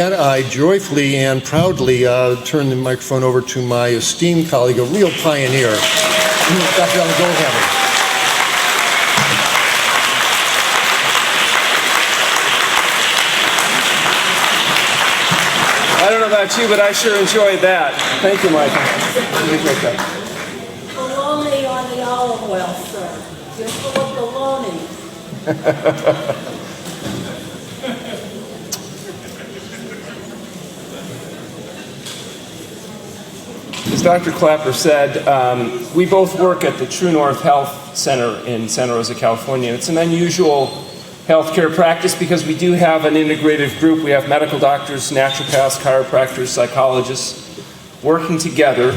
And I joyfully and proudly turn the microphone over to my esteemed colleague, a real pioneer, Dr. Goldhamer. I don't know about you, but I sure enjoyed that. Thank you, Michael. Bologna on the olive oil, sir. You're full of bologna. As Dr. Clapper said, we both work at the True North Health Center in Santa Rosa, California. It's an unusual healthcare practice because we do have an integrative group. We have medical doctors, naturopaths, chiropractors, psychologists working together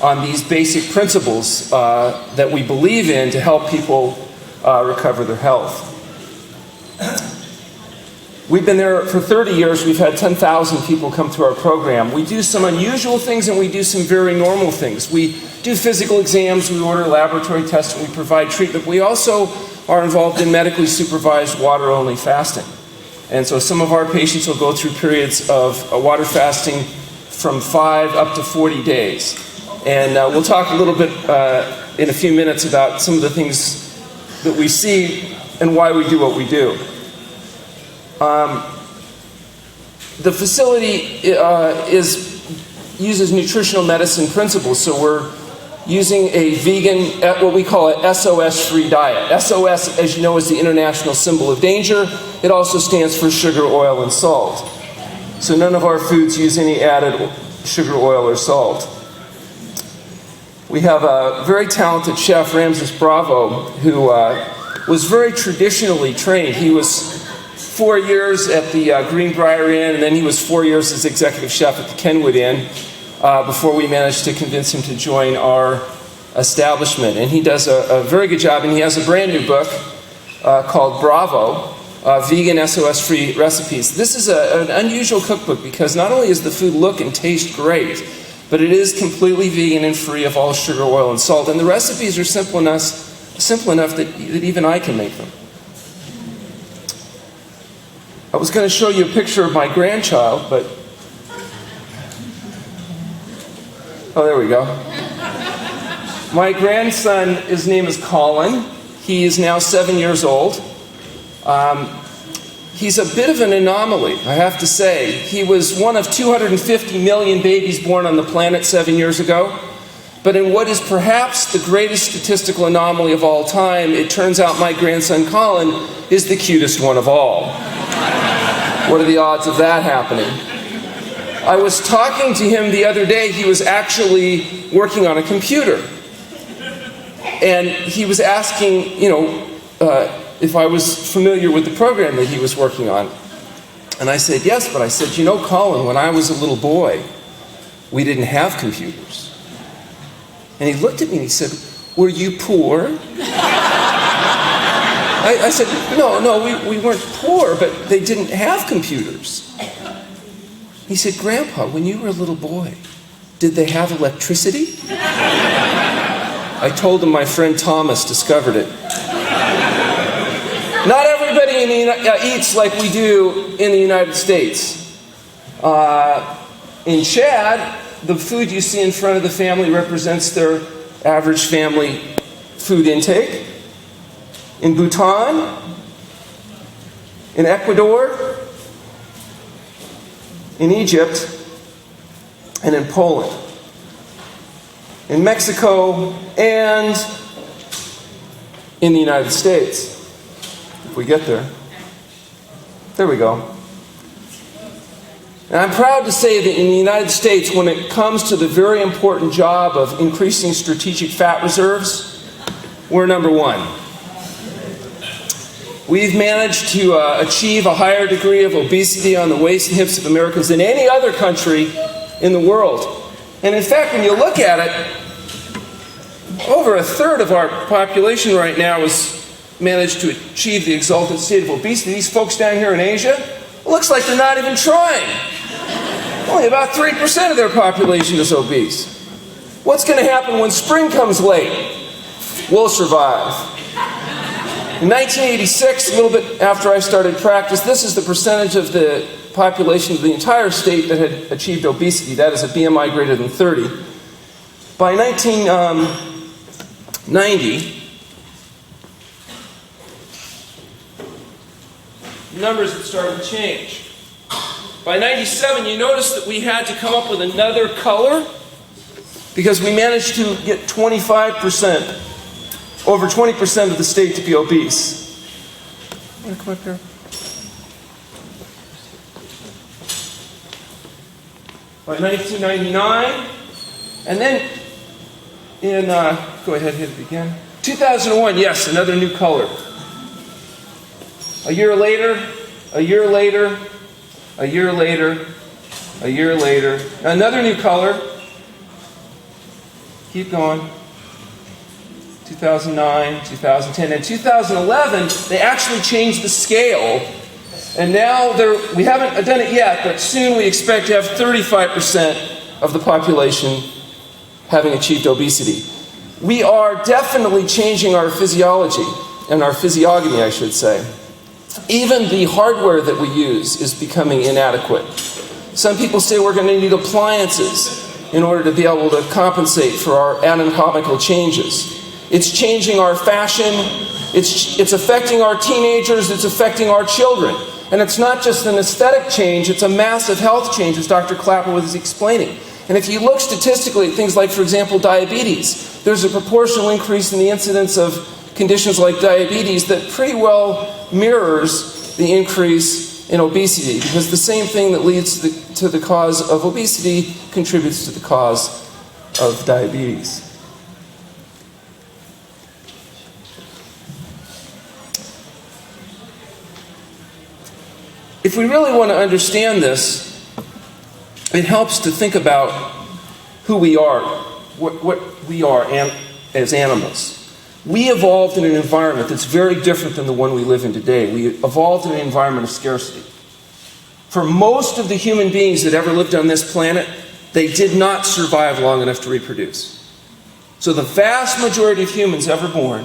on these basic principles that we believe in to help people recover their health. We've been there for 30 years. We've had 10,000 people come through our program. We do some unusual things and we do some very normal things. We do physical exams, we order laboratory tests, and we provide treatment. We also are involved in medically supervised water-only fasting. And so some of our patients will go through periods of water fasting from 5 up to 40 days. And we'll talk a little bit in a few minutes about some of the things that we see and why we do what we do. The facility uses nutritional medicine principles, so we're using a vegan, what we call a SOS-free diet. SOS, as you know, is the international symbol of danger. It also stands for sugar, oil, and salt. So none of our foods use any added sugar, oil, or salt. We have a very talented chef, Ramses Bravo, who was very traditionally trained. He was 4 years at the Greenbrier Inn, and then he was 4 years as executive chef at the Kenwood Inn before we managed to convince him to join our establishment. And he does a very good job, and he has a brand new book called Bravo, Vegan SOS-Free Recipes. This is an unusual cookbook because not only does the food look and taste great, but it is completely vegan and free of all sugar, oil, and salt. And the recipes are simple enough that even I can make them. I was going to show you a picture of my grandchild, but... Oh, there we go. My grandson, his name is Colin. He is now 7 years old. He's a bit of an anomaly, I have to say. He was one of 250 million babies born on the planet 7 years ago. But in what is perhaps the greatest statistical anomaly of all time, it turns out my grandson Colin is the cutest one of all. What are the odds of that happening? I was talking to him the other day. He was actually working on a computer. And he was asking, if I was familiar with the program that he was working on. And I said, yes, but I said, Colin, when I was a little boy, we didn't have computers. And he looked at me and he said, were you poor? I said, no, we weren't poor, but they didn't have computers. He said, Grandpa, when you were a little boy, did they have electricity? I told him my friend Thomas discovered it. Not everybody eats like we do in the United States. In Chad, the food you see in front of the family represents their average family food intake. In Bhutan, in Ecuador, in Egypt, and in Poland, in Mexico, and in the United States. If we get there. There we go. And I'm proud to say that in the United States, when it comes to the very important job of increasing strategic fat reserves, we're number one. We've managed to achieve a higher degree of obesity on the waist and hips of Americans than any other country in the world. And in fact, when you look at it, over a third of our population right now has managed to achieve the exalted state of obesity. These folks down here in Asia, it looks like they're not even trying. Only about 3% of their population is obese. What's going to happen when spring comes late? We'll survive. In 1986, a little bit after I started practice, this is the percentage of the population of the entire state that had achieved obesity, that is a BMI greater than 30. By 1990, numbers had started to change. By 97, you notice that we had to come up with another color because we managed to get 25%, over 20% of the state to be obese. Want to come up here? By 1999, and then in, go ahead, hit it again. 2001, yes, another new color. A year later, a year later, a year later, a year later, another new color. Keep going. 2009, 2010, and 2011, they actually changed the scale. And now we haven't done it yet, but soon we expect to have 35% of the population having achieved obesity. We are definitely changing our physiology, and our physiognomy, I should say. Even the hardware that we use is becoming inadequate. Some people say we're going to need appliances in order to be able to compensate for our anatomical changes. It's changing our fashion, it's affecting our teenagers, it's affecting our children. And it's not just an aesthetic change, it's a massive health change, as Dr. Clapper was explaining. And if you look statistically at things like, for example, diabetes, there's a proportional increase in the incidence of conditions like diabetes that pretty well mirrors the increase in obesity, because the same thing that leads to the cause of obesity contributes to the cause of diabetes. If we really want to understand this, it helps to think about who we are, what we are as animals. We evolved in an environment that's very different than the one we live in today. We evolved in an environment of scarcity. For most of the human beings that ever lived on this planet, they did not survive long enough to reproduce. So the vast majority of humans ever born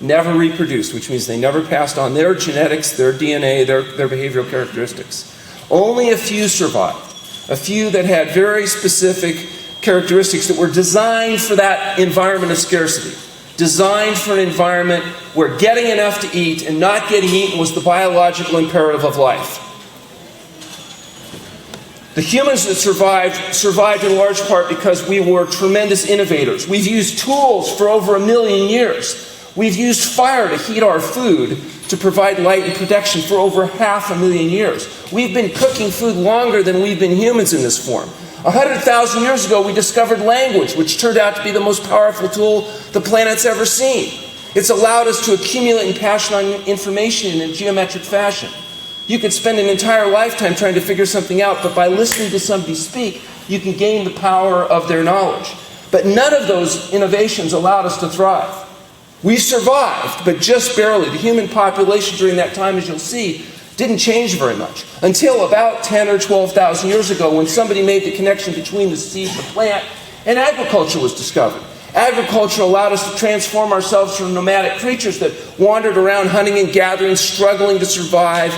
never reproduced, which means they never passed on their genetics, their DNA, their behavioral characteristics. Only a few survived. A few that had very specific characteristics that were designed for that environment of scarcity. Designed for an environment where getting enough to eat and not getting eaten was the biological imperative of life. The humans that survived in large part because we were tremendous innovators. We've used tools for over 1 million years. We've used fire to heat our food to provide light and protection for over 500,000 years. We've been cooking food longer than we've been humans in this form. 100,000 years ago, we discovered language, which turned out to be the most powerful tool the planet's ever seen. It's allowed us to accumulate and pass on information in a geometric fashion. You could spend an entire lifetime trying to figure something out, but by listening to somebody speak, you can gain the power of their knowledge. But none of those innovations allowed us to thrive. We survived, but just barely. The human population during that time, as you'll see, didn't change very much until about 10 or 12,000 years ago, when somebody made the connection between the seed and the plant, and agriculture was discovered. Agriculture allowed us to transform ourselves from nomadic creatures that wandered around hunting and gathering, struggling to survive,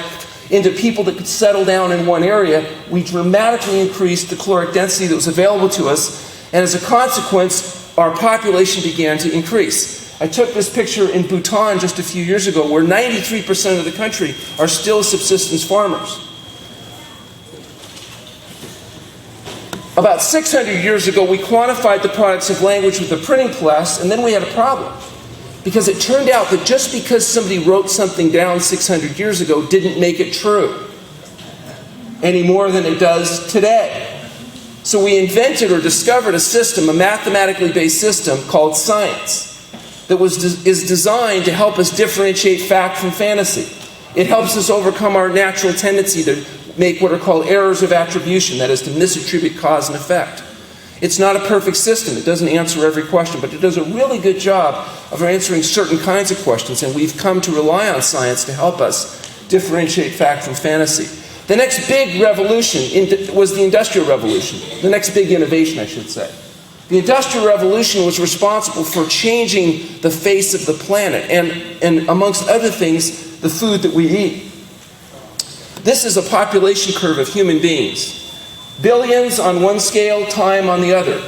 into people that could settle down in one area. We dramatically increased the caloric density that was available to us, and as a consequence, our population began to increase. I took this picture in Bhutan just a few years ago, where 93% of the country are still subsistence farmers. About 600 years ago, we quantified the products of language with a printing press, and then we had a problem. Because it turned out that just because somebody wrote something down 600 years ago didn't make it true, any more than it does today. So we invented or discovered a system, a mathematically based system called science, that is designed to help us differentiate fact from fantasy. It helps us overcome our natural tendency to make what are called errors of attribution, that is, to misattribute cause and effect. It's not a perfect system. It doesn't answer every question, but it does a really good job of answering certain kinds of questions, and we've come to rely on science to help us differentiate fact from fantasy. The next big revolution was the Industrial Revolution. The next big innovation, I should say. The Industrial Revolution was responsible for changing the face of the planet and amongst other things, the food that we eat. This is a population curve of human beings. Billions on one scale, time on the other.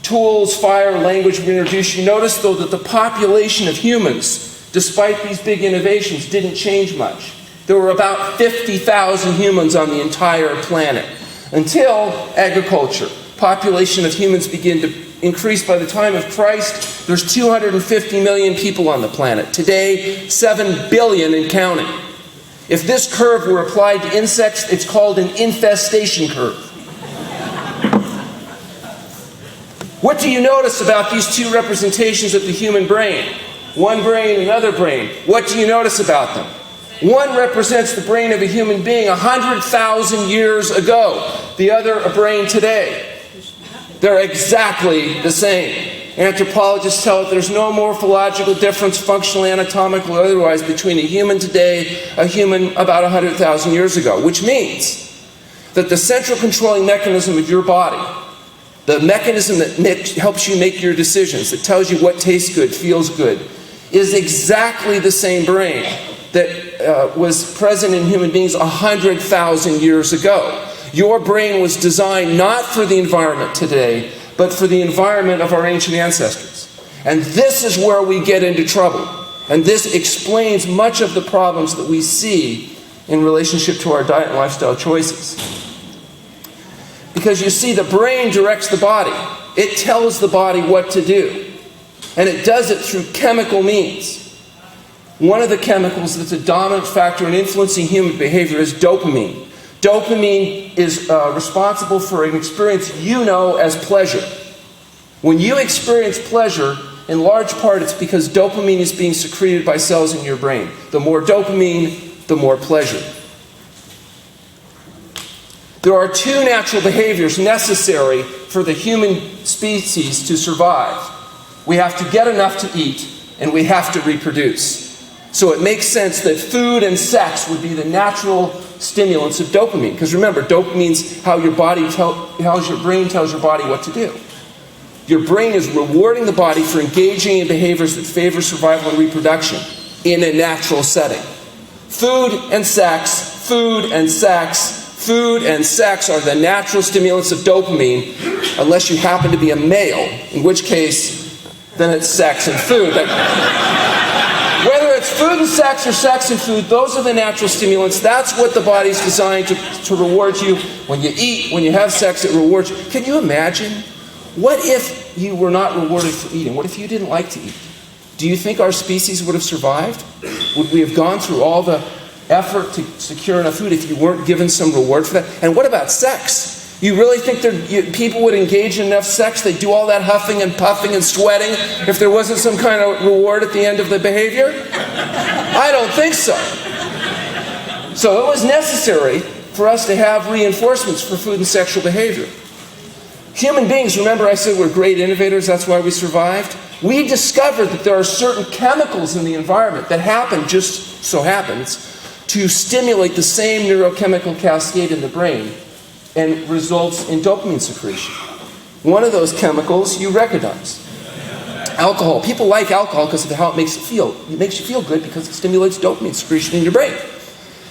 Tools, fire, language we introduced. You notice, though, that the population of humans, despite these big innovations, didn't change much. There were about 50,000 humans on the entire planet until agriculture. Population of humans began to increase. By the time of Christ, there's 250 million people on the planet. Today, 7 billion and counting. If this curve were applied to insects, it's called an infestation curve. What do you notice about these two representations of the human brain? One brain, another brain. What do you notice about them? One represents the brain of a human being 100,000 years ago. The other, a brain today. They're exactly the same. Anthropologists tell us there's no morphological difference, functionally, anatomical, or otherwise, between a human today, a human about 100,000 years ago. Which means that the central controlling mechanism of your body, the mechanism that helps you make your decisions, that tells you what tastes good, feels good, is exactly the same brain that was present in human beings 100,000 years ago. Your brain was designed not for the environment today, but for the environment of our ancient ancestors. And this is where we get into trouble. And this explains much of the problems that we see in relationship to our diet and lifestyle choices. Because you see, the brain directs the body. It tells the body what to do. And it does it through chemical means. One of the chemicals that's a dominant factor in influencing human behavior is dopamine. Dopamine is responsible for an experience you know as pleasure. When you experience pleasure, in large part it's because dopamine is being secreted by cells in your brain. The more dopamine, the more pleasure. There are two natural behaviors necessary for the human species to survive. We have to get enough to eat, and we have to reproduce. So it makes sense that food and sex would be the natural stimulants of dopamine. Because remember, dopamine's how your brain tells your body what to do. Your brain is rewarding the body for engaging in behaviors that favor survival and reproduction in a natural setting. Food and sex, food and sex, food and sex are the natural stimulants of dopamine, unless you happen to be a male, in which case, then it's sex and food. Whether it's food and sex or sex and food, those are the natural stimulants. That's what the body's designed to reward you. When you eat, when you have sex, it rewards you. Can you imagine? What if you were not rewarded for eating? What if you didn't like to eat? Do you think our species would have survived? Would we have gone through all the effort to secure enough food if you weren't given some reward for that? And what about sex? You really think people would engage in enough sex, they'd do all that huffing and puffing and sweating if there wasn't some kind of reward at the end of the behavior? I don't think so. So it was necessary for us to have reinforcements for food and sexual behavior. Human beings, remember I said we're great innovators, that's why we survived? We discovered that there are certain chemicals in the environment that happen, just so happens, to stimulate the same neurochemical cascade in the brain and results in dopamine secretion. One of those chemicals you recognize. Alcohol. People like alcohol because of how it makes you feel. It makes you feel good because it stimulates dopamine secretion in your brain.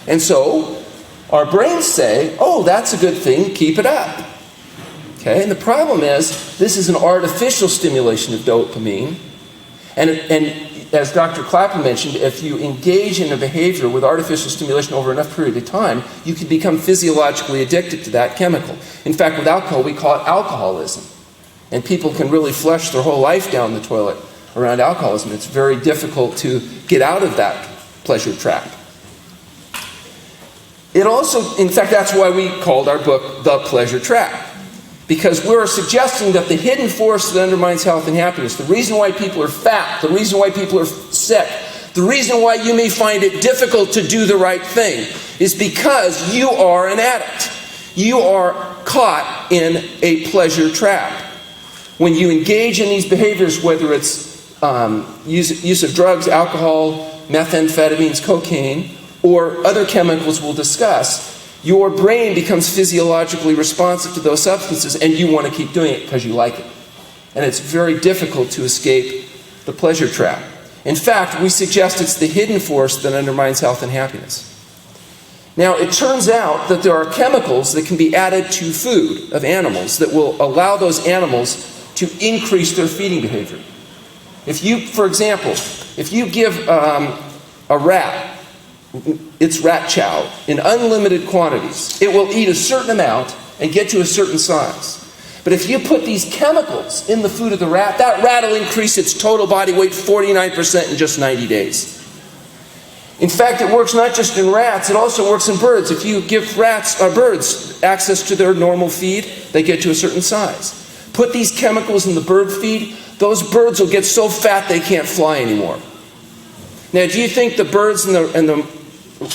And so, our brains say, oh, that's a good thing, keep it up. Okay, and the problem is, this is an artificial stimulation of dopamine. And as Dr. Clapper mentioned, if you engage in a behavior with artificial stimulation over enough period of time, you can become physiologically addicted to that chemical. In fact, with alcohol, we call it alcoholism. And people can really flush their whole life down the toilet around alcoholism. It's very difficult to get out of that pleasure trap. It also, in fact, that's why we called our book The Pleasure Trap. Because we're suggesting that the hidden force that undermines health and happiness, the reason why people are fat, the reason why people are sick, the reason why you may find it difficult to do the right thing, is because you are an addict. You are caught in a pleasure trap. When you engage in these behaviors, whether it's use of drugs, alcohol, methamphetamines, cocaine, or other chemicals we'll discuss, your brain becomes physiologically responsive to those substances, and you want to keep doing it because you like it. And it's very difficult to escape the pleasure trap. In fact, we suggest it's the hidden force that undermines health and happiness. Now, it turns out that there are chemicals that can be added to food of animals that will allow those animals to increase their feeding behavior. If you, for example, if you give a rat its rat chow in unlimited quantities, it will eat a certain amount and get to a certain size. But if you put these chemicals in the food of the rat, that rat will increase its total body weight 49% in just 90 days. In fact, it works not just in rats, it also works in birds. If you give birds access to their normal feed, they get to a certain size. Put these chemicals in the bird feed, those birds will get so fat they can't fly anymore. Now, do you think the birds and the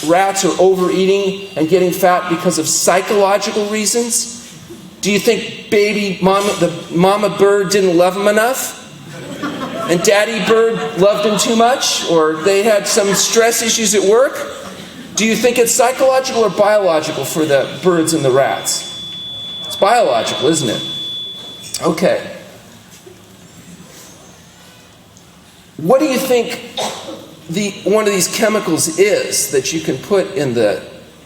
rats are overeating and getting fat because of psychological reasons? Do you think the mama bird didn't love them enough? And daddy bird loved him too much? Or they had some stress issues at work? Do you think it's psychological or biological for the birds and the rats? It's biological, isn't it? Okay. What do you think one of these chemicals is that you can put in the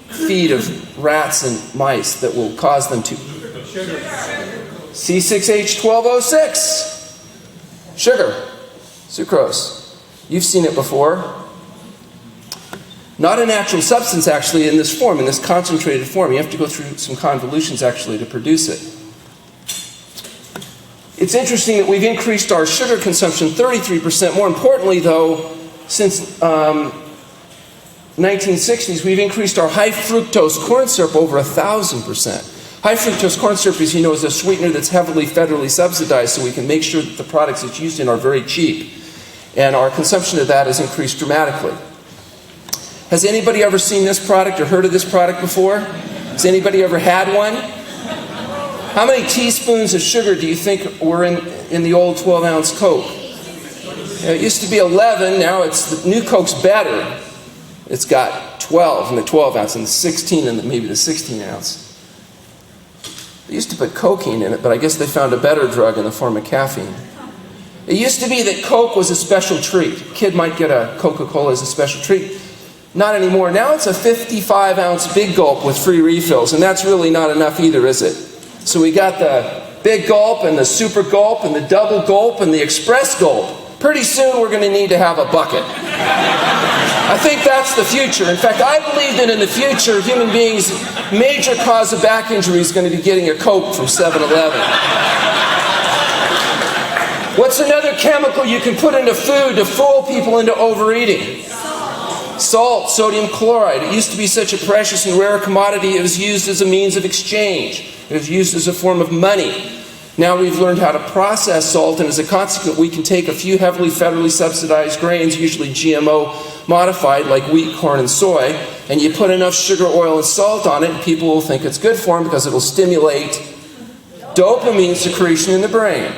feed of rats and mice that will cause them to... Sugar. C6H12O6. Sugar. Sucrose. You've seen it before. Not a natural substance, actually, in this form, in this concentrated form. You have to go through some convolutions, actually, to produce it. It's interesting that we've increased our sugar consumption 33%. More importantly, though, since 1960s, we've increased our high fructose corn syrup over 1,000%. High fructose corn syrup, as you know, is a sweetener that's heavily federally subsidized, so we can make sure that the products it's used in are very cheap. And our consumption of that has increased dramatically. Has anybody ever seen this product or heard of this product before? Has anybody ever had one? How many teaspoons of sugar do you think were in the old 12-ounce Coke? It used to be 11, now the new Coke's better. It's got 12 in the 12-ounce and 16 in maybe the 16-ounce. They used to put cocaine in it, but I guess they found a better drug in the form of caffeine. It used to be that Coke was a special treat. A kid might get a Coca-Cola as a special treat. Not anymore. Now it's a 55-ounce big gulp with free refills, and that's really not enough either, is it? So we got the big gulp and the super gulp and the double gulp and the express gulp. Pretty soon we're going to need to have a bucket. I think that's the future. In fact, I believe that in the future, human beings' major cause of back injury is going to be getting a Coke from 7-Eleven. What's another chemical you can put into food to fool people into overeating? Salt, sodium chloride. It used to be such a precious and rare commodity, it was used as a means of exchange. It was used as a form of money. Now we've learned how to process salt, and as a consequence, we can take a few heavily federally subsidized grains, usually GMO modified, like wheat, corn, and soy, and you put enough sugar, oil, and salt on it, and people will think it's good for them because it will stimulate dopamine secretion in the brain.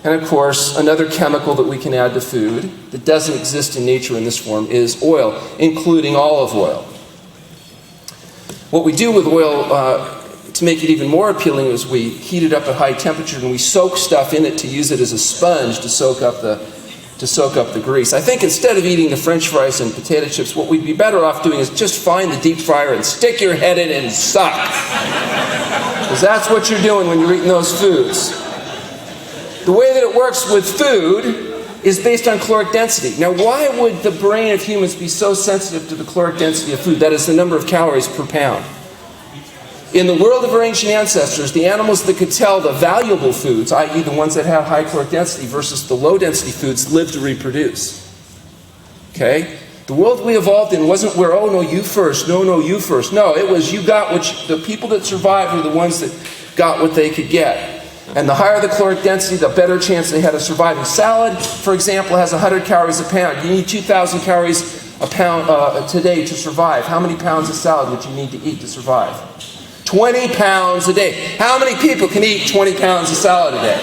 And of course, another chemical that we can add to food that doesn't exist in nature in this form is oil, including olive oil. What we do with oil to make it even more appealing is we heat it up at high temperature and we soak stuff in it to use it as a sponge to soak up the grease. I think instead of eating the French fries and potato chips, what we'd be better off doing is just find the deep fryer and stick your head in and suck. Because that's what you're doing when you're eating those foods. The way that it works with food is based on caloric density. Now, why would the brain of humans be so sensitive to the caloric density of food? That is the number of calories per pound. In the world of our ancient ancestors, the animals that could tell the valuable foods, i.e. the ones that had high caloric density versus the low density foods, lived to reproduce. Okay? The world we evolved in wasn't where, oh no, you first, no, you first. No, it was you got the people that survived were the ones that got what they could get. And the higher the caloric density, the better chance they had of surviving. Salad, for example, has 100 calories a pound. You need 2,000 calories a pound today to survive. How many pounds of salad would you need to eat to survive? 20 pounds a day. How many people can eat 20 pounds of salad a day?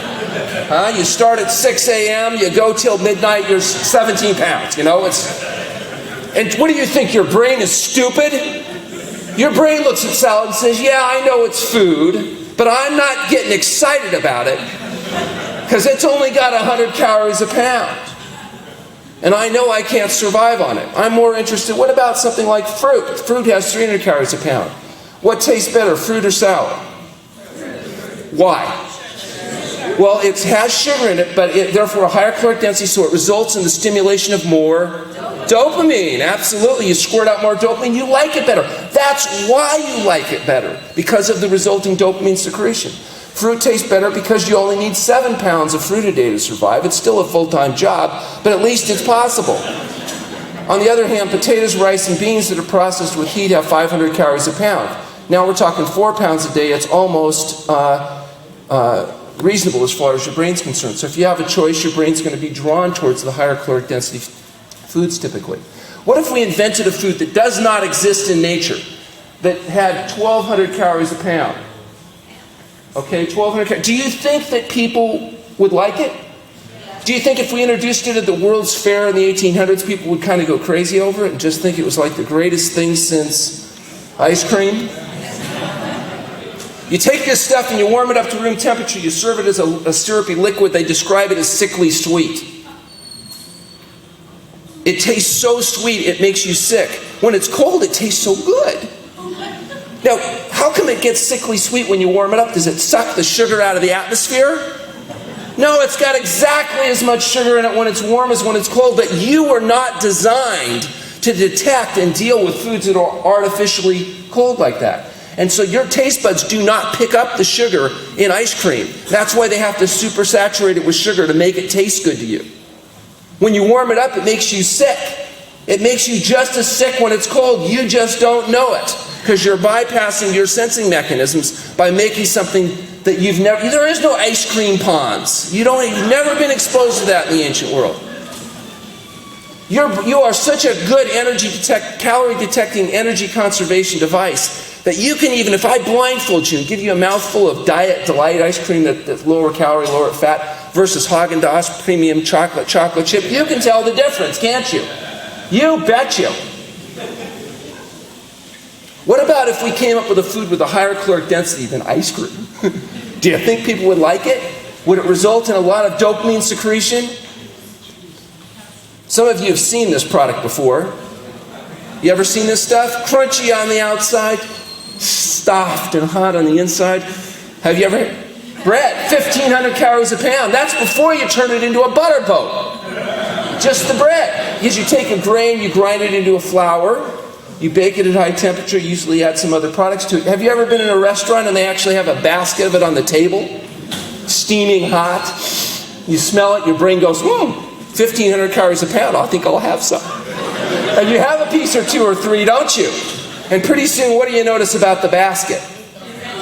You start at 6 a.m., you go till midnight, you're 17 pounds. And what do you think? Your brain is stupid? Your brain looks at salad and says, yeah, I know it's food, but I'm not getting excited about it because it's only got 100 calories a pound. And I know I can't survive on it. I'm more interested, what about something like fruit? Fruit has 300 calories a pound. What tastes better, fruit or salad? Why? Well, it has sugar in it, but therefore a higher caloric density, so it results in the stimulation of more dopamine. Absolutely. You squirt out more dopamine, you like it better. That's why you like it better, because of the resulting dopamine secretion. Fruit tastes better because you only need 7 pounds of fruit a day to survive. It's still a full-time job, but at least it's possible. On the other hand, potatoes, rice, and beans that are processed with heat have 500 calories a pound. Now we're talking 4 pounds a day. It's almost reasonable as far as your brain's concerned. So if you have a choice, your brain's going to be drawn towards the higher caloric density foods typically. What if we invented a food that does not exist in nature, that had 1,200 calories a pound? Okay, 1,200 calories. Do you think that people would like it? Do you think if we introduced it at the World's Fair in the 1800s, people would kind of go crazy over it and just think it was like the greatest thing since ice cream? You take this stuff and you warm it up to room temperature, you serve it as a syrupy liquid, they describe it as sickly sweet. It tastes so sweet, it makes you sick. When it's cold, it tastes so good. Now, how come it gets sickly sweet when you warm it up? Does it suck the sugar out of the atmosphere? No, it's got exactly as much sugar in it when it's warm as when it's cold, but you were not designed to detect and deal with foods that are artificially cold like that. And so your taste buds do not pick up the sugar in ice cream. That's why they have to super saturate it with sugar to make it taste good to you. When you warm it up, it makes you sick. It makes you just as sick when it's cold. You just don't know it, because you're bypassing your sensing mechanisms by making something that you've never... There is no ice cream ponds. You've never been exposed to that in the ancient world. You are such a good calorie detecting energy conservation device that you can even, if I blindfold you and give you a mouthful of Diet Delight ice cream that's lower calorie, lower fat, versus Haagen-Dazs premium chocolate chip, you can tell the difference, can't you? You bet you. What about if we came up with a food with a higher caloric density than ice cream? Do you think people would like it? Would it result in a lot of dopamine secretion? Some of you have seen this product before. You ever seen this stuff? Crunchy on the outside, soft and hot on the inside. Have you ever... Bread, 1,500 calories a pound. That's before you turn it into a butter boat. Just the bread. Because you take a grain, you grind it into a flour, you bake it at high temperature, usually add some other products to it. Have you ever been in a restaurant and they actually have a basket of it on the table? Steaming hot. You smell it, your brain goes, 1,500 calories a pound, I think I'll have some. And you have a piece or two or three, don't you? And pretty soon, what do you notice about the basket?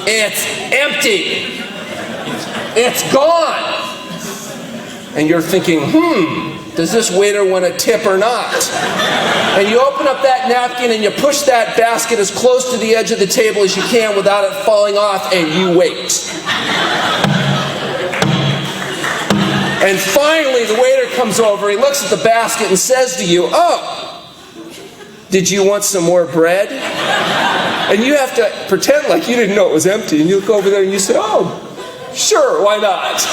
It's empty. It's gone. And you're thinking, does this waiter want a tip or not? And you open up that napkin and you push that basket as close to the edge of the table as you can without it falling off, and you wait. And finally, the waiter comes over, he looks at the basket and says to you, did you want some more bread? And you have to pretend like you didn't know it was empty, and you look over there and you say, sure, why not?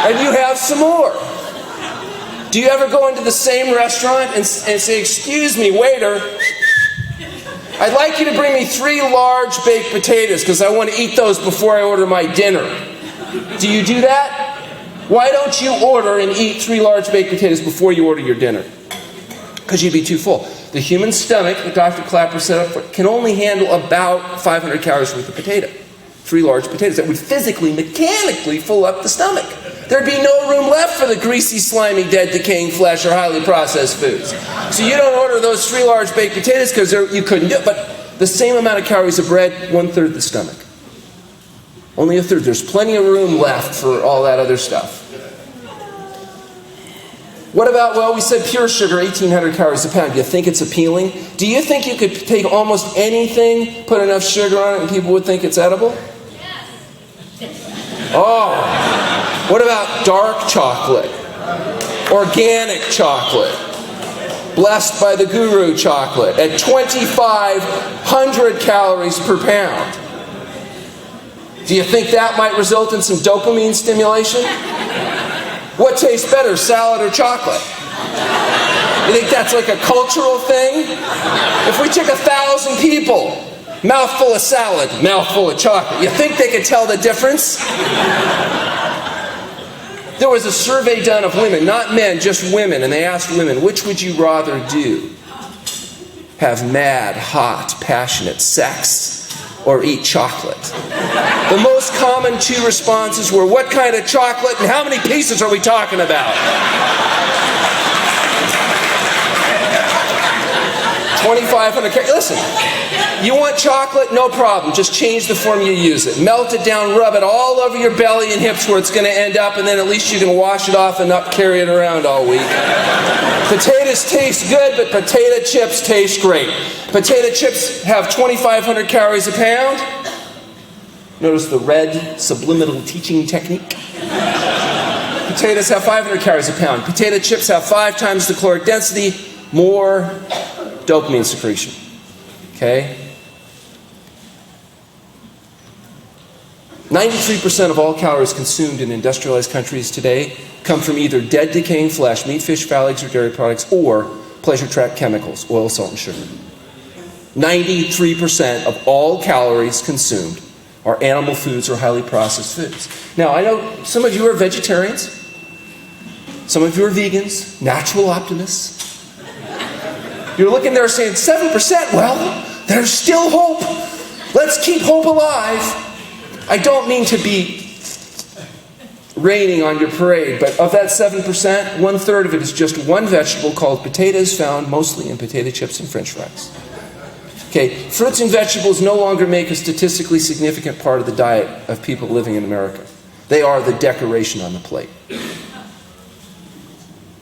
And you have some more. Do you ever go into the same restaurant and say, excuse me, waiter, I'd like you to bring me 3 large baked potatoes because I want to eat those before I order my dinner. Do you do that? Why don't you order and eat 3 large baked potatoes before you order your dinner? Because you'd be too full. The human stomach, that Dr. Clapper set up for, can only handle about 500 calories worth of potato. 3 large potatoes. That would physically, mechanically fill up the stomach. There'd be no room left for the greasy, slimy, dead, decaying flesh or highly processed foods. So you don't order those 3 large baked potatoes because you couldn't do it. But the same amount of calories of bread, 1/3 the stomach. Only 1/3. There's plenty of room left for all that other stuff. What about, well, we said pure sugar, 1,800 calories a pound. Do you think it's appealing? Do you think you could take almost anything, put enough sugar on it, and people would think it's edible? What about dark chocolate? Organic chocolate? Blessed by the guru chocolate at 2,500 calories per pound. Do you think that might result in some dopamine stimulation? What tastes better, salad or chocolate? You think that's like a cultural thing? If we took 1,000 people, mouthful of salad, mouthful of chocolate, you think they could tell the difference? There was a survey done of women, not men, just women, and they asked women, which would you rather do? Have mad, hot, passionate sex or eat chocolate? The most common two responses were, what kind of chocolate and how many pieces are we talking about? 2,500 calories. Listen, you want chocolate? No problem. Just change the form you use it. Melt it down, rub it all over your belly and hips where it's going to end up, and then at least you can wash it off and not carry it around all week. Potatoes taste good, but potato chips taste great. Potato chips have 2,500 calories a pound. Notice the red subliminal teaching technique. Potatoes have 500 calories a pound. Potato chips have 5 times the caloric density, more dopamine secretion. Okay? 93% of all calories consumed in industrialized countries today come from either dead decaying flesh, meat, fish, fowl, eggs, or dairy products, or pleasure trap chemicals, oil, salt, and sugar. 93% of all calories consumed are animal foods or highly processed foods. Now, I know some of you are vegetarians. Some of you are vegans, natural optimists. You're looking there saying, 7%? Well, there's still hope. Let's keep hope alive. I don't mean to be raining on your parade, but of that 7%, 1/3 of it is just one vegetable called potatoes, found mostly in potato chips and French fries. Okay, fruits and vegetables no longer make a statistically significant part of the diet of people living in America. They are the decoration on the plate.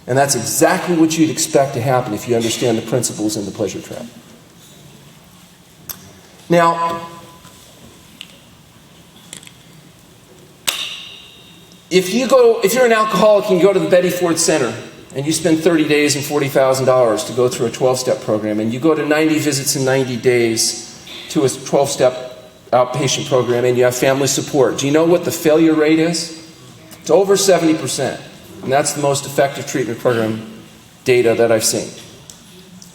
And that's exactly what you'd expect to happen if you understand the principles in the pleasure trap. Now, if you're an alcoholic and you go to the Betty Ford Center and you spend 30 days and $40,000 to go through a 12-step program, and you go to 90 visits in 90 days to a 12-step outpatient program, and you have family support, do you know what the failure rate is? It's over 70%. And that's the most effective treatment program data that I've seen.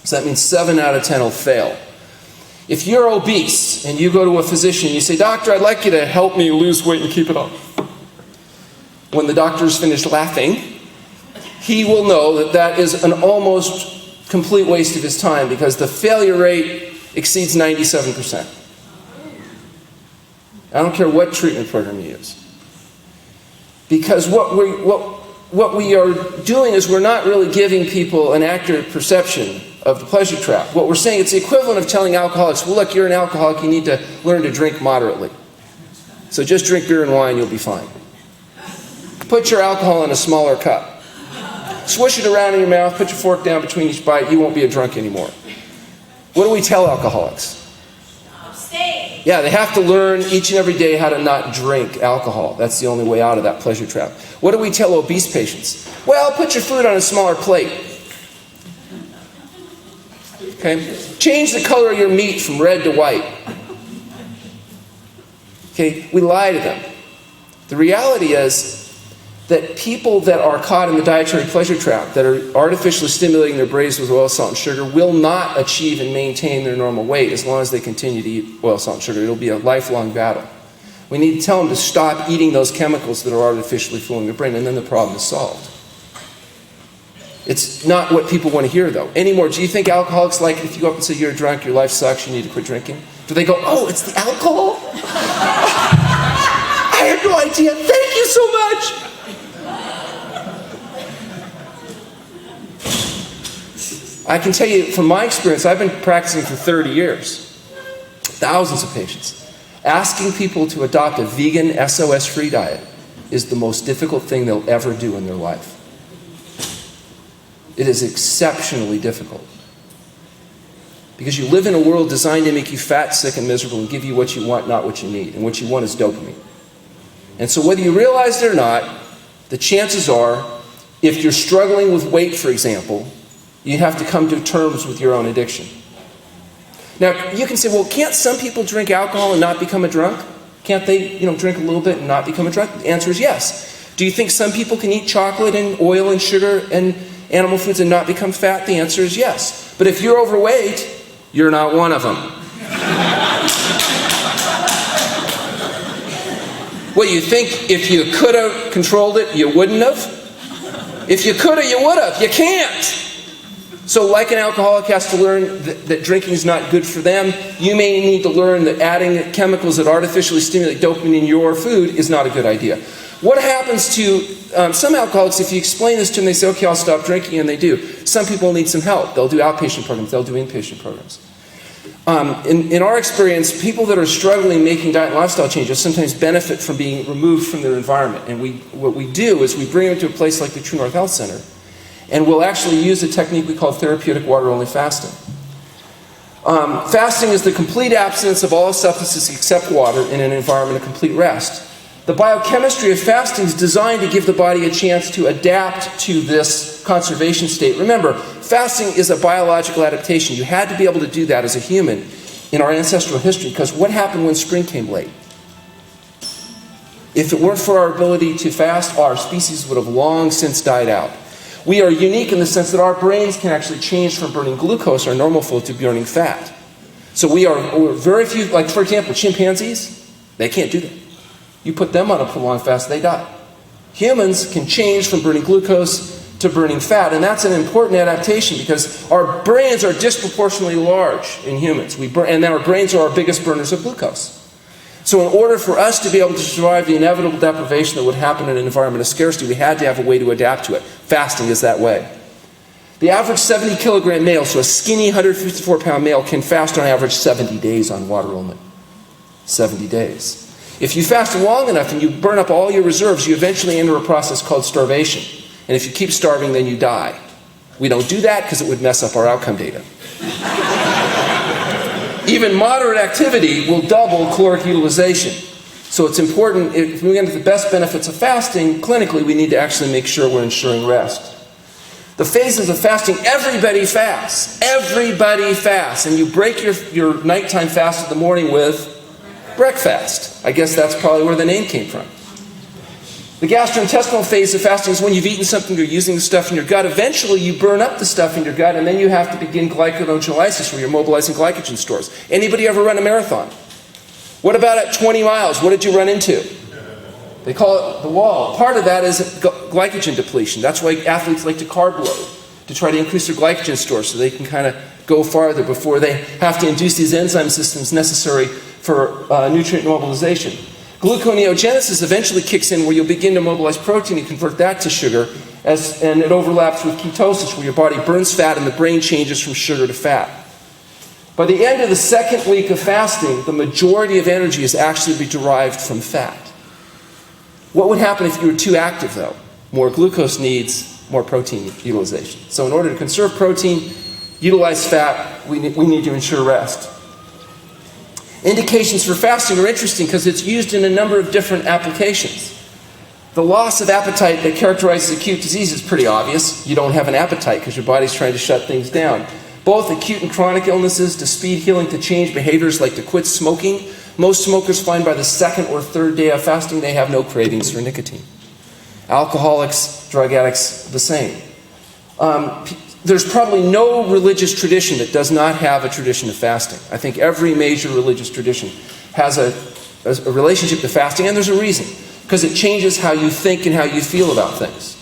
So that means 7 out of 10 will fail. If you're obese and you go to a physician and you say, "Doctor, I'd like you to help me lose weight and keep it off." When the doctor's finished laughing, he will know that that is an almost complete waste of his time, because the failure rate exceeds 97%. I don't care what treatment program you use. Because what we are doing is we're not really giving people an accurate perception of the pleasure trap. What we're saying, it's the equivalent of telling alcoholics, well, look, you're an alcoholic, you need to learn to drink moderately. So just drink beer and wine, you'll be fine. Put your alcohol in a smaller cup. Swish it around in your mouth, put your fork down between each bite, you won't be a drunk anymore. What do we tell alcoholics? Abstain. Yeah, they have to learn each and every day how to not drink alcohol. That's the only way out of that pleasure trap. What do we tell obese patients? Well, put your food on a smaller plate. Okay? Change the color of your meat from red to white. Okay? We lie to them. The reality is that people that are caught in the dietary pleasure trap, that are artificially stimulating their brains with oil, salt, and sugar, will not achieve and maintain their normal weight as long as they continue to eat oil, salt, and sugar. It'll be a lifelong battle. We need to tell them to stop eating those chemicals that are artificially fooling their brain, and then the problem is solved. It's not what people want to hear, though, anymore. Do you think alcoholics like it if you go up and say, "You're a drunk, your life sucks, you need to quit drinking"? Do they go, "Oh, it's the alcohol? I had no idea. Thank you so much." I can tell you from my experience, I've been practicing for 30 years, thousands of patients. Asking people to adopt a vegan, SOS-free diet is the most difficult thing they'll ever do in their life. It is exceptionally difficult. Because you live in a world designed to make you fat, sick, and miserable and give you what you want, not what you need. And what you want is dopamine. And so whether you realize it or not, the chances are, if you're struggling with weight, for example, you have to come to terms with your own addiction. Now, you can say, well, can't some people drink alcohol and not become a drunk? Can't they, drink a little bit and not become a drunk? The answer is yes. Do you think some people can eat chocolate and oil and sugar and animal foods and not become fat? The answer is yes. But if you're overweight, you're not one of them. What, you think if you could have controlled it, you wouldn't have? If you could have, you would have. You can't. So like an alcoholic has to learn that drinking is not good for them, you may need to learn that adding chemicals that artificially stimulate dopamine in your food is not a good idea. What happens to some alcoholics, if you explain this to them, they say, okay, I'll stop drinking, and they do. Some people need some help. They'll do outpatient programs. They'll do inpatient programs. In our experience, people that are struggling making diet and lifestyle changes sometimes benefit from being removed from their environment. And what we do is we bring them to a place like the True North Health Center, and we'll actually use a technique we call therapeutic water-only fasting. Fasting is the complete abstinence of all substances except water in an environment of complete rest. The biochemistry of fasting is designed to give the body a chance to adapt to this conservation state. Remember, fasting is a biological adaptation. You had to be able to do that as a human in our ancestral history, because what happened when spring came late? If it weren't for our ability to fast, our species would have long since died out. We are unique in the sense that our brains can actually change from burning glucose, our normal food, to burning fat. So we're very few, like for example, chimpanzees, they can't do that. You put them on a prolonged fast, they die. Humans can change from burning glucose to burning fat, and that's an important adaptation because our brains are disproportionately large in humans. And our brains are our biggest burners of glucose. So in order for us to be able to survive the inevitable deprivation that would happen in an environment of scarcity, we had to have a way to adapt to it. Fasting is that way. The average 70-kilogram male, so a skinny 154-pound male, can fast on average 70 days on water only. 70 days. If you fast long enough and you burn up all your reserves, you eventually enter a process called starvation. And if you keep starving, then you die. We don't do that because it would mess up our outcome data. Even moderate activity will double caloric utilization. So it's important, if we get the best benefits of fasting, clinically we need to actually make sure we're ensuring rest. The phases of fasting, everybody fasts. Everybody fasts. And you break your nighttime fast in the morning with breakfast. I guess that's probably where the name came from. The gastrointestinal phase of fasting is when you've eaten something, you're using the stuff in your gut. Eventually you burn up the stuff in your gut, and then you have to begin glyconeogenesis, where you're mobilizing glycogen stores. Anybody ever run a marathon? What about at 20 miles? What did you run into? They call it the wall. Part of that is glycogen depletion. That's why athletes like to carb load, to try to increase their glycogen stores so they can kind of go farther before they have to induce these enzyme systems necessary for nutrient mobilization. Gluconeogenesis eventually kicks in, where you'll begin to mobilize protein and convert that to sugar, and it overlaps with ketosis, where your body burns fat and the brain changes from sugar to fat. By the end of the second week of fasting, the majority of energy is actually derived from fat. What would happen if you were too active, though? More glucose needs more protein utilization. So in order to conserve protein, utilize fat, we need to ensure rest. Indications for fasting are interesting because it's used in a number of different applications. The loss of appetite that characterizes acute disease is pretty obvious. You don't have an appetite because your body's trying to shut things down. Both acute and chronic illnesses, to speed healing, to change behaviors like to quit smoking. Most smokers find by the second or third day of fasting they have no cravings for nicotine. Alcoholics, drug addicts, the same. There's probably no religious tradition that does not have a tradition of fasting. I think every major religious tradition has a relationship to fasting, and there's a reason. Because it changes how you think and how you feel about things.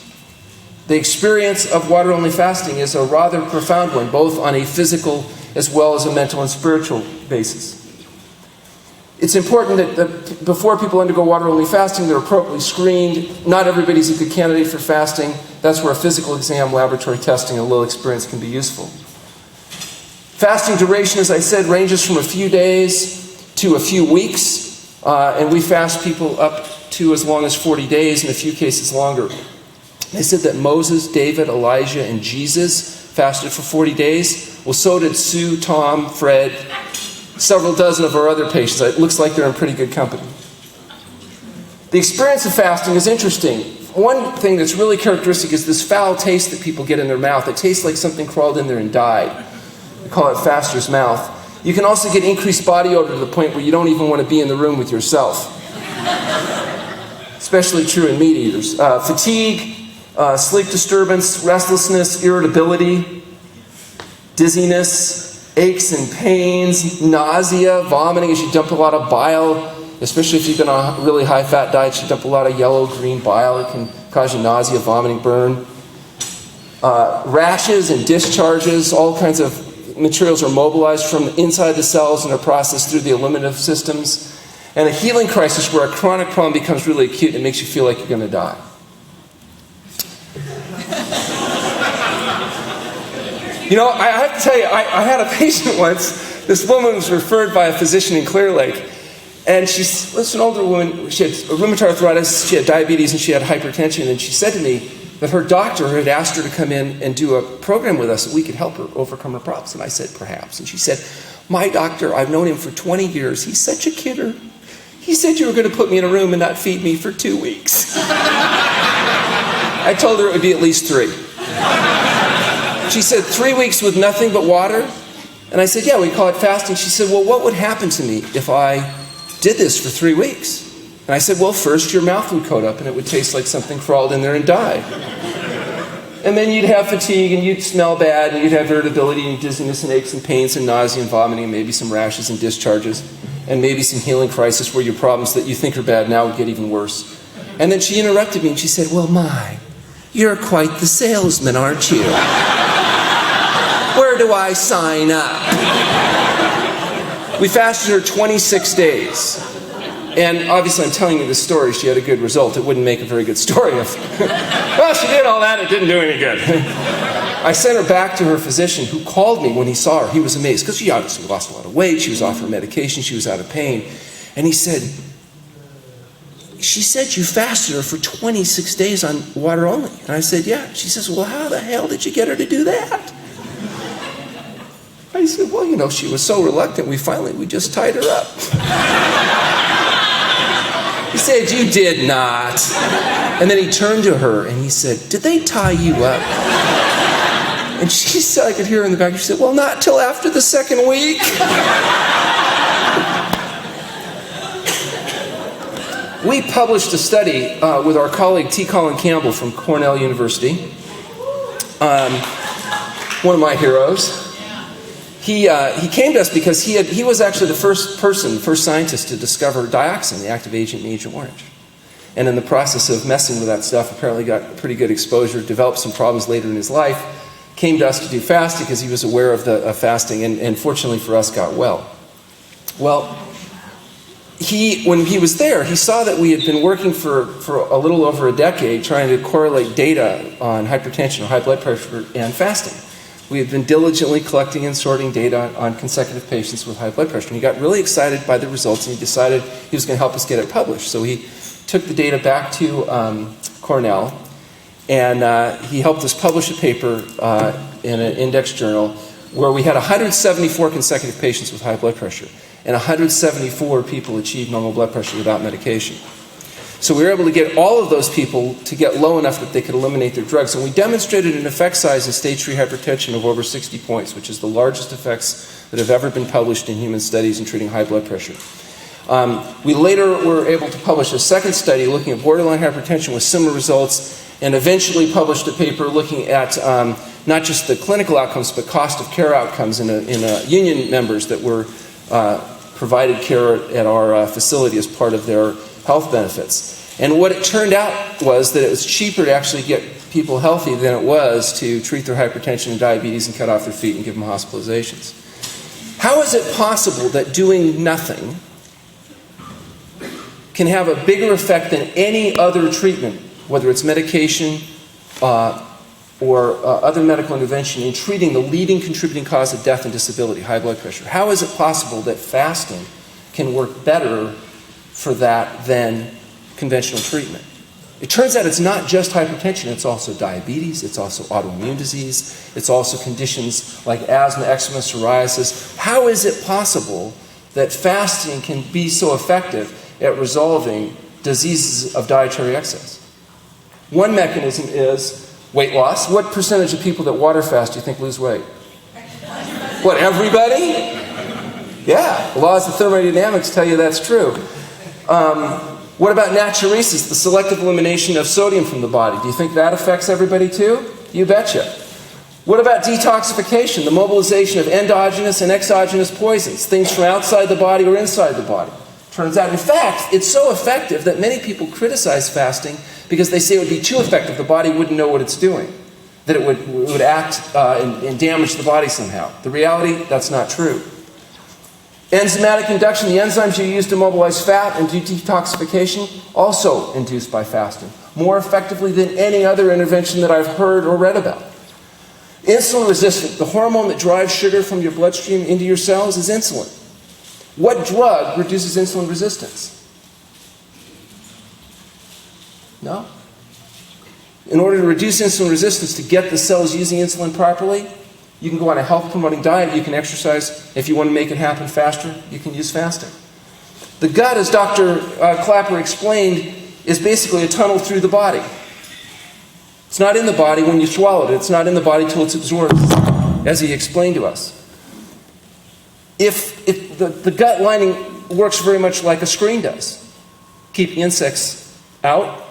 The experience of water-only fasting is a rather profound one, both on a physical as well as a mental and spiritual basis. It's important that before people undergo water-only fasting, they're appropriately screened. Not everybody's a good candidate for fasting. That's where a physical exam, laboratory testing, and a little experience can be useful. Fasting duration, as I said, ranges from a few days to a few weeks. And we fast people up to as long as 40 days, in a few cases longer. They said that Moses, David, Elijah, and Jesus fasted for 40 days. Well, so did Sue, Tom, Fred, several dozen of our other patients. It looks like they're in pretty good company. The experience of fasting is interesting. One thing that's really characteristic is this foul taste that people get in their mouth. It tastes like something crawled in there and died. We call it faster's mouth. You can also get increased body odor to the point where you don't even want to be in the room with yourself. Especially true in meat eaters. Fatigue, sleep disturbance, restlessness, irritability, dizziness, aches and pains, nausea, vomiting as you dump a lot of bile, especially if you've been on a really high-fat diet, you dump a lot of yellow-green bile. It can cause you nausea, vomiting, burn. Rashes and discharges, all kinds of materials are mobilized from inside the cells and are processed through the eliminative systems. And a healing crisis where a chronic problem becomes really acute and it makes you feel like you're going to die. You know, I have to tell you, I had a patient once. This woman was referred by a physician in Clear Lake. And she's an older woman. She had rheumatoid arthritis, she had diabetes, and she had hypertension. And she said to me that her doctor had asked her to come in and do a program with us that we could help her overcome her problems. And I said, perhaps. And she said, my doctor, I've known him for 20 years. He's such a kidder. He said you were going to put me in a room and not feed me for 2 weeks. I told her it would be at least 3. She said, 3 weeks with nothing but water? And I said, yeah, we call it fasting. She said, well, what would happen to me if I did this for 3 weeks? And I said, well, first your mouth would coat up and it would taste like something crawled in there and died. And then you'd have fatigue and you'd smell bad and you'd have irritability and dizziness and aches and pains and nausea and vomiting and maybe some rashes and discharges and maybe some healing crisis where your problems that you think are bad now would get even worse. And then she interrupted me and she said, well, my, you're quite the salesman, aren't you? Where do I sign up? We fasted her 26 days. And obviously I'm telling you this story, she had a good result. It wouldn't make a very good story if, well, she did all that, it didn't do any good. I sent her back to her physician who called me when he saw her. He was amazed because she obviously lost a lot of weight, she was off her medication, she was out of pain. And he said, she said you fasted her for 26 days on water only. And I said, yeah. She says, well, how the hell did you get her to do that? I said, well, you know, she was so reluctant, we just tied her up. He said, you did not. And then he turned to her and he said, did they tie you up? And she said, I could hear her in the back, she said, well, not till after the 2nd week. We published a study with our colleague T. Colin Campbell from Cornell University, one of my heroes. He came to us because he was actually the first scientist to discover dioxin, the active agent in Agent Orange. And in the process of messing with that stuff, apparently got pretty good exposure, developed some problems later in his life, came to us to do fasting because he was aware of fasting, and fortunately for us, got well. Well, when he was there, he saw that we had been working for a little over a decade trying to correlate data on hypertension or high blood pressure and fasting. We had been diligently collecting and sorting data on consecutive patients with high blood pressure. And he got really excited by the results and he decided he was going to help us get it published. So he took the data back to Cornell and he helped us publish a paper in an index journal where we had 174 consecutive patients with high blood pressure and 174 people achieved normal blood pressure without medication. So we were able to get all of those people to get low enough that they could eliminate their drugs. And we demonstrated an effect size in stage 3 hypertension of over 60 points, which is the largest effects that have ever been published in human studies in treating high blood pressure. We later were able to publish a second study looking at borderline hypertension with similar results, and eventually published a paper looking at not just the clinical outcomes, but cost of care outcomes in union members that were provided care at our facility as part of their health benefits. And what it turned out was that it was cheaper to actually get people healthy than it was to treat their hypertension and diabetes and cut off their feet and give them hospitalizations. How is it possible that doing nothing can have a bigger effect than any other treatment, whether it's medication or other medical intervention, in treating the leading contributing cause of death and disability, high blood pressure? How is it possible that fasting can work better for that than conventional treatment? It turns out it's not just hypertension, it's also diabetes, it's also autoimmune disease, it's also conditions like asthma, eczema, psoriasis. How is it possible that fasting can be so effective at resolving diseases of dietary excess? One mechanism is weight loss. What percentage of people that water fast do you think lose weight? What, everybody? Yeah, the laws of thermodynamics tell you that's true. What about natriuresis, the selective elimination of sodium from the body? Do you think that affects everybody too? You betcha. What about detoxification, the mobilization of endogenous and exogenous poisons, things from outside the body or inside the body? Turns out, in fact, it's so effective that many people criticize fasting because they say it would be too effective. The body wouldn't know what it's doing, that it would act and damage the body somehow. The reality, that's not true. Enzymatic induction, the enzymes you use to mobilize fat and do detoxification, also induced by fasting, more effectively than any other intervention that I've heard or read about. Insulin resistant, the hormone that drives sugar from your bloodstream into your cells is insulin. What drug reduces insulin resistance? No. In order to reduce insulin resistance, to get the cells using insulin properly, you can go on a health-promoting diet, you can exercise. If you want to make it happen faster, you can use fasting. The gut, as Dr. Clapper explained, is basically a tunnel through the body. It's not in the body when you swallow it. It's not in the body till it's absorbed, as he explained to us. If the gut lining works very much like a screen does, keeping insects out,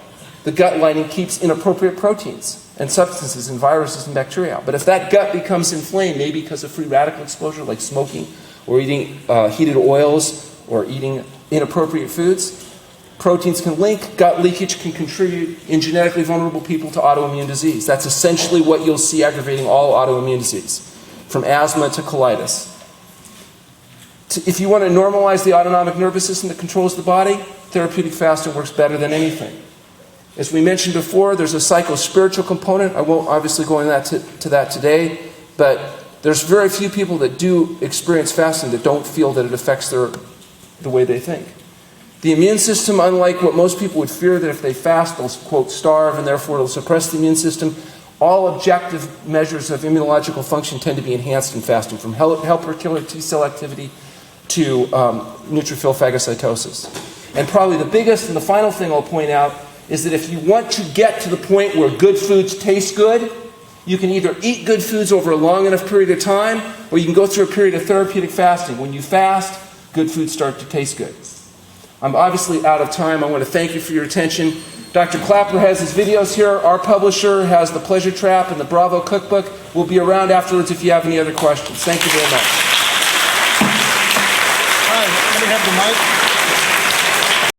the gut lining keeps inappropriate proteins and substances and viruses and bacteria out. But if that gut becomes inflamed, maybe because of free radical exposure like smoking or eating heated oils or eating inappropriate foods, proteins can link, gut leakage can contribute in genetically vulnerable people to autoimmune disease. That's essentially what you'll see aggravating all autoimmune disease, from asthma to colitis. If you want to normalize the autonomic nervous system that controls the body, therapeutic fasting works better than anything. As we mentioned before, there's a psycho-spiritual component. I won't obviously go into that today, but there's very few people that do experience fasting that don't feel that it affects the way they think. The immune system, unlike what most people would fear, that if they fast, they'll, quote, starve, and therefore it'll suppress the immune system, all objective measures of immunological function tend to be enhanced in fasting, from helper killer T-cell activity to neutrophil phagocytosis. And probably the biggest and the final thing I'll point out is that if you want to get to the point where good foods taste good, you can either eat good foods over a long enough period of time, or you can go through a period of therapeutic fasting. When you fast, good foods start to taste good. I'm obviously out of time. I want to thank you for your attention. Dr. Clapper has his videos here. Our publisher has the Pleasure Trap and the Bravo Cookbook. We'll be around afterwards if you have any other questions. Thank you very much. Hi, let me have the mic.